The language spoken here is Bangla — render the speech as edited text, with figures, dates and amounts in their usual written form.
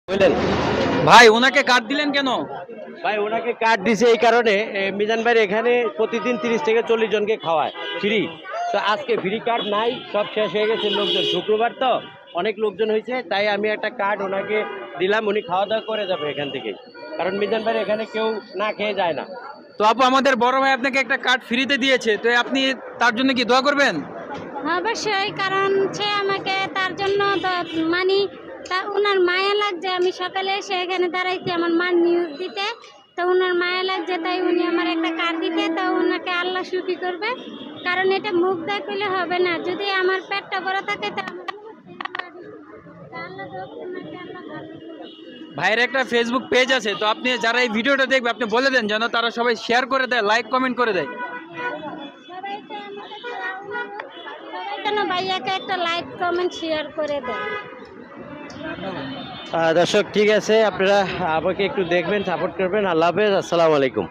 বললেন ভাই ওনাকে কার্ড দিলেন কেন? ভাই ওনাকে কার্ড দিছে এই কারণে মিজান ভাই এখানে প্রতিদিন 30 থেকে 40 জনকে খাওয়ায় ফ্রি। তো আজকে ফ্রি কার্ড নাই, সব শেষ হয়ে গেছে লোকজন, শুক্রবার তো অনেক লোকজন হয়েছে, তাই আমি একটা কার্ড ওনাকে দিলাম, উনি খাওয়া দাওয়া করে যাবে এখান থেকে, কারণ মিজান ভাই এখানে কেউ না খেয়ে যায় না। তো আপু আমাদের বড় ভাই আপনাকে একটা কার্ড ফ্রিতে দিয়েছে, তো আপনি তার জন্য কি দোয়া করবেন? অবশ্যই, কারণ সে আমাকে তার জন্য মানে ওনার মায়া লাগছে। আমি সকালে এসে এখানে দাঁড়াইছি আমার মার নিউজ দিতে, তো ওনার মায়া লাগছে, তাই উনি আমার একটা কার্ড দিতে, তো ওনাকে আল্লাহ সুখী করবে। কারণ এটা মুখ দেখলে হবে না, যদি আমার পেটটা বড় থাকে তা আল্লাহ ওনাকে আল্লাহ ভালো করবে। ভাইয়ের একটা ফেসবুক পেজ আছে, তো আপনি যারা এই ভিডিওটা দেখবে আপনি বলে দেন যেন তারা সবাই শেয়ার করে দেয়, লাইক কমেন্ট করে দেয়। সবাইকে আমাকে সবাই যেন ভাইয়াকে একটা লাইক কমেন্ট শেয়ার করে দেয়। দর্শক ঠিক আছে, আপনারা আমাকে একটু দেখবেন, সাপোর্ট করবেন। আল্লাহ হাফেজ, আসসালামু আলাইকুম।